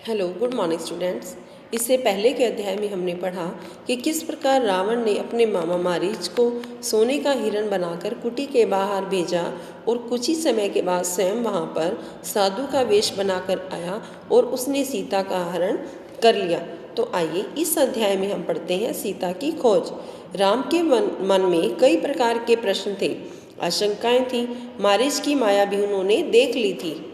Hello, good morning students. इससे पहले के अध्याय में हमने पढ़ा कि किस प्रकार रावण ने अपने मामा मारीच को सोने का हिरण बनाकर कुटी के बाहर भेजा और कुछ ही समय के बाद स्वयं वहां पर साधु का वेश बनाकर आया और उसने सीता का हरण कर लिया। तो आइए इस अध्याय में हम पढ़ते हैं सीता की खोज। राम के मन में कई प्रकार के प्रश्न थे, आशंकाएं थी। मारीच की माया भी उन्होंने देख ली थी।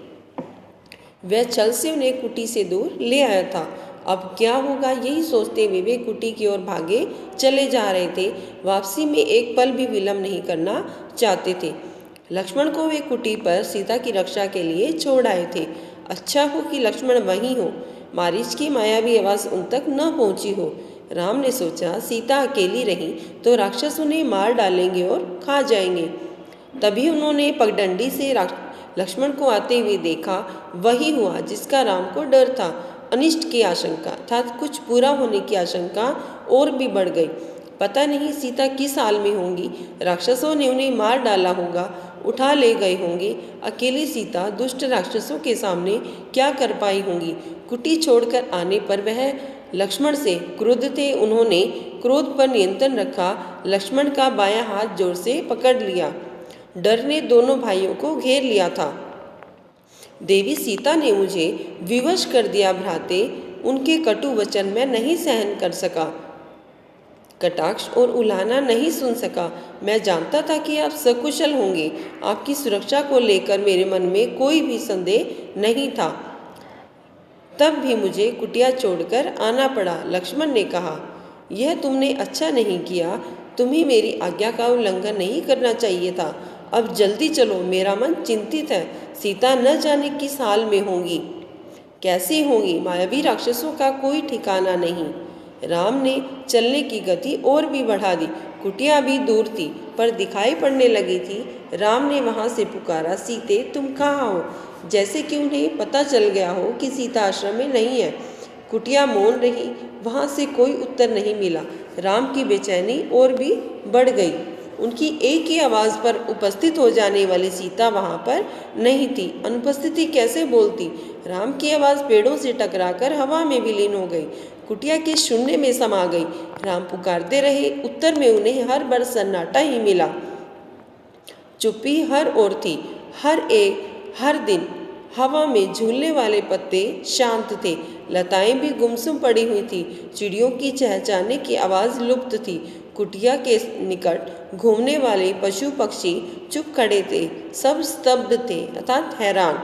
वह छल से उन्हें कुटी से दूर ले आया था। अब क्या होगा यही सोचते हुए वे कुटी की ओर भागे चले जा रहे थे। वापसी में एक पल भी विलंब नहीं करना चाहते थे। लक्ष्मण को वे कुटी पर सीता की रक्षा के लिए छोड़ आए थे। अच्छा हो कि लक्ष्मण वहीं हो, मारीच की मायावी आवाज उन तक न पहुंची हो। राम ने सोचा सीता अकेली रही तो राक्षस उन्हें मार डालेंगे और खा जाएंगे। तभी उन्होंने पगडंडी से लक्ष्मण को आते हुए देखा। वही हुआ जिसका राम को डर था। अनिष्ट की आशंका अर्थात कुछ बुरा होने की आशंका और भी बढ़ गई। पता नहीं सीता किस हाल में होंगी, राक्षसों ने उन्हें मार डाला होगा, उठा ले गए होंगे। अकेली सीता दुष्ट राक्षसों के सामने क्या कर पाई होंगी। कुटी छोड़कर आने पर वह लक्ष्मण से क्रुद्ध थे। उन्होंने क्रोध पर नियंत्रण रखा। लक्ष्मण का बायां हाथ जोर से पकड़ लिया। डर ने दोनों भाइयों को घेर लिया था। देवी सीता ने मुझे विवश कर दिया भ्राते, उनके कटु वचन मैं नहीं सहन कर सका, कटाक्ष और उलाहना नहीं सुन सका। मैं जानता था कि आप सकुशल होंगे। आपकी सुरक्षा को लेकर मेरे मन में कोई भी संदेह नहीं था। तब भी मुझे कुटिया छोड़कर आना पड़ा। लक्ष्मण ने कहा, यह तुमने अच्छा नहीं किया। तुम्हें मेरी आज्ञा का उल्लंघन नहीं करना चाहिए था। अब जल्दी चलो, मेरा मन चिंतित है। सीता न जाने किस हाल में होंगी, कैसी होंगी। मायावी राक्षसों का कोई ठिकाना नहीं। राम ने चलने की गति और भी बढ़ा दी। कुटिया भी दूर थी पर दिखाई पड़ने लगी थी। राम ने वहां से पुकारा, सीते तुम कहाँ हो? जैसे कि उन्हें पता चल गया हो कि सीता आश्रम में नहीं है। कुटिया मौन रही, वहां से कोई उत्तर नहीं मिला। राम की बेचैनी और भी बढ़ गई। उनकी एक ही आवाज़ पर उपस्थित हो जाने वाली सीता वहां पर नहीं थी। अनुपस्थिति कैसे बोलती? राम की आवाज़ पेड़ों से टकराकर हवा में विलीन हो गई, कुटिया के शून्य में समा गई। राम पुकारते रहे, उत्तर में उन्हें हर बार सन्नाटा ही मिला। चुप्पी हर ओर थी। हर दिन हवा में झूलने वाले पत्ते शांत थे। लताएं भी गुमसुम पड़ी हुई थी। चिड़ियों की चहचहाने की आवाज़ लुप्त थी। कुटिया के निकट घूमने वाले पशु पक्षी चुप खड़े थे। सब स्तब्ध थे अर्थात हैरान।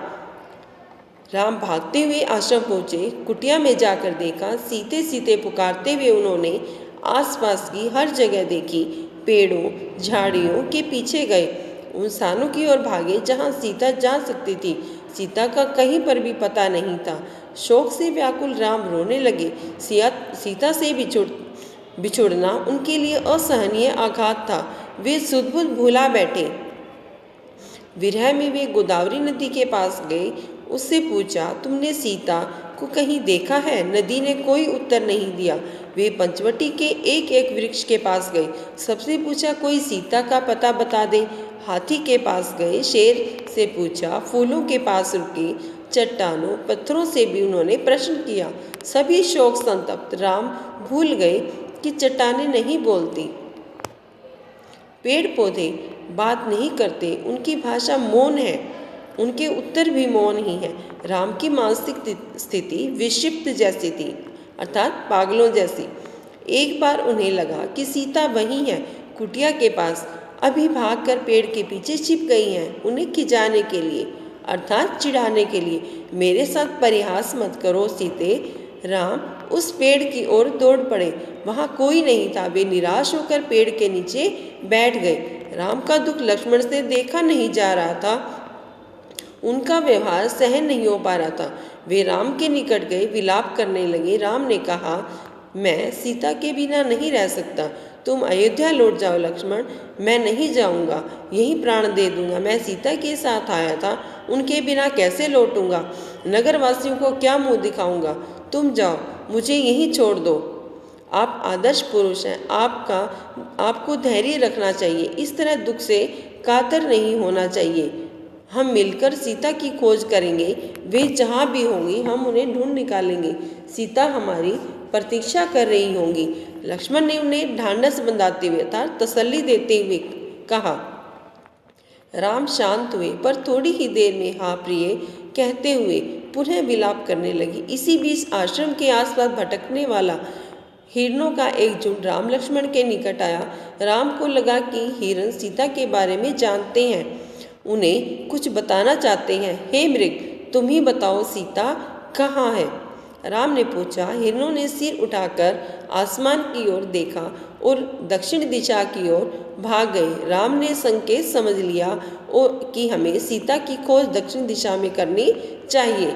राम भागते हुए आश्रम पहुँचे। कुटिया में जाकर देखा। सीते सीते पुकारते हुए उन्होंने आसपास की हर जगह देखी। पेड़ों झाड़ियों के पीछे गए, उन स्थानों की ओर भागे जहाँ सीता जा सकती थी। सीता का कहीं पर भी पता नहीं था। शोक से व्याकुल राम रोने लगे। सीता से बिछुड़ना उनके लिए असहनीय आघात था। वे सुध-बुध भुला बैठे। विरह में वे गोदावरी नदी के पास गए। उससे पूछा, तुमने सीता को कहीं देखा है? नदी ने कोई उत्तर नहीं दिया। वे पंचवटी के एक एक वृक्ष के पास गए। सबसे पूछा, कोई सीता का पता बता दे। हाथी के पास गए। शेर से पूछा। फूलों के पास रुके। चट्टानों पत्थरों से भी उन्होंने प्रश्न किया। सभी शोक संतप्त। राम भूल गए कि चट्टानें नहीं बोलती, पेड़ पौधे बात नहीं करते, उनकी भाषा मौन है, उनके उत्तर भी मौन ही है। राम की मानसिक स्थिति विक्षिप्त जैसी थी अर्थात पागलों जैसी। एक बार उन्हें लगा कि सीता वहीं है, कुटिया के पास, अभी भागकर पेड़ के पीछे छिप गई हैं, उन्हें खिंचाने के लिए अर्थात चिढ़ाने के लिए। मेरे साथ परिहास मत करो सीते। राम उस पेड़ की ओर दौड़ पड़े। वहां कोई नहीं था। वे निराश होकर पेड़ के नीचे बैठ गए। राम का दुख लक्ष्मण से देखा नहीं जा रहा था। उनका व्यवहार सहन नहीं हो पा रहा था। वे राम के निकट गए, विलाप करने लगे। राम ने कहा, मैं सीता के बिना नहीं रह सकता। तुम अयोध्या लौट जाओ लक्ष्मण। मैं नहीं जाऊंगा, यहीं प्राण दे दूंगा। मैं सीता के साथ आया था, उनके बिना कैसे लौटूंगा? नगरवासियों को क्या मुंह दिखाऊंगा? तुम जाओ, मुझे यहीं छोड़ दो। आप आदर्श पुरुष हैं, आपको धैर्य रखना चाहिए। इस तरह दुख से कातर नहीं होना चाहिए। हम मिलकर सीता की खोज करेंगे। वे जहाँ भी होंगी हम उन्हें ढूंढ निकालेंगे। सीता हमारी प्रतीक्षा कर रही होंगी। लक्ष्मण ने उन्हें ढांढस बंधाते हुए अर्थात तसल्ली देते हुए कहा। राम शांत हुए, पर थोड़ी ही देर में हाँ प्रिय कहते हुए पुनः विलाप करने लगी। इसी बीच आश्रम के आसपास भटकने वाला हिरणों का एक झुंड राम लक्ष्मण के निकट आया। राम को लगा कि हिरण सीता के बारे में जानते हैं, उन्हें कुछ बताना चाहते हैं। हे मृग, तुम ही बताओ सीता कहाँ है? राम ने पूछा। हिरणों ने सिर उठाकर आसमान की ओर देखा और दक्षिण दिशा की ओर भाग गए। राम ने संकेत समझ लिया और कि हमें सीता की खोज दक्षिण दिशा में करनी चाहिए।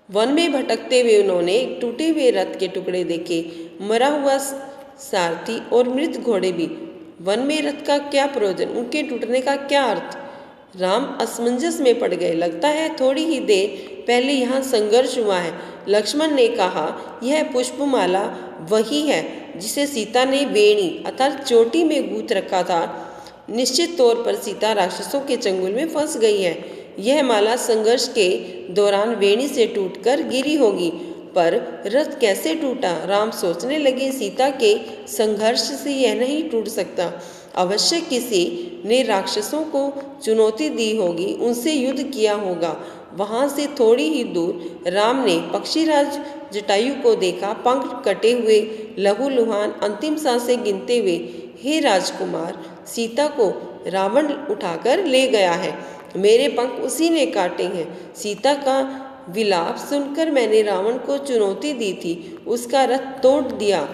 वन में भटकते हुए उन्होंने एक टूटे हुए रथ के टुकड़े देखे, मरा हुआ सारथी और मृत घोड़े भी। वन में रथ का क्या प्रयोजन, उनके टूटने का क्या अर्थ? राम असमंजस में पड़ गए। लगता है थोड़ी ही देर पहले यहाँ संघर्ष हुआ है। लक्ष्मण ने कहा, यह पुष्पमाला वही है जिसे सीता ने वेणी अर्थात चोटी में गूंथ रखा था। निश्चित तौर पर सीता राक्षसों के चंगुल में फंस गई है। यह माला संघर्ष के दौरान वेणी से टूटकर गिरी होगी। पर रथ कैसे टूटा? राम सोचने लगे। सीता के संघर्ष से यह नहीं टूट सकता। अवश्य किसी ने राक्षसों को चुनौती दी होगी, उनसे युद्ध किया होगा। वहां से थोड़ी ही दूर राम ने पक्षीराज जटायु को देखा, पंख कटे हुए, लहूलुहान, अंतिम सांसें गिनते हुए। हे राजकुमार, सीता को रावण उठाकर ले गया है। मेरे पंख उसी ने काटे हैं। सीता का विलाप सुनकर मैंने रावण को चुनौती दी थी, उसका रथ तोड़ दिया,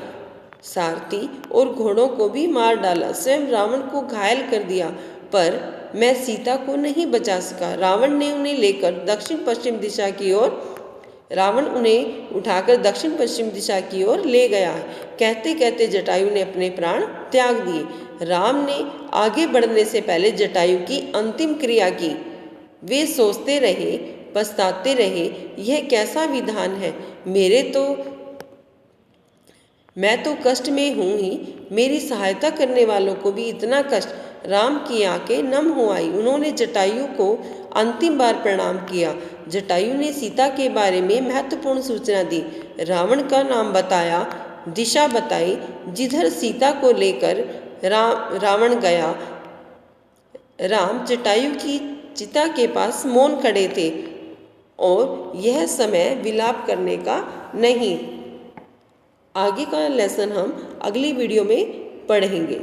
सारथी और घोड़ों को भी मार डाला, स्वयं रावण को घायल कर दिया, पर मैं सीता को नहीं बचा सका। रावण ने उन्हें लेकर दक्षिण पश्चिम दिशा की ओर रावण उन्हें उठाकर दक्षिण पश्चिम दिशा की ओर ले गया है। कहते कहते जटायु ने अपने प्राण त्याग दिए। राम ने आगे बढ़ने से पहले जटायु की अंतिम क्रिया की। वे सोचते रहे, पछताते रहे, यह कैसा विधान है। मैं तो कष्ट में हूँ ही, मेरी सहायता करने वालों को भी इतना कष्ट। राम की आंखें नम हो आई। उन्होंने जटायु को अंतिम बार प्रणाम किया। जटायु ने सीता के बारे में महत्वपूर्ण सूचना दी, रावण का नाम बताया, दिशा बताई जिधर सीता को लेकर रावण गया। राम जटायु की चिता के पास मौन खड़े थे और यह समय विलाप करने का नहीं। आगे का लेसन हम अगली वीडियो में पढ़ेंगे।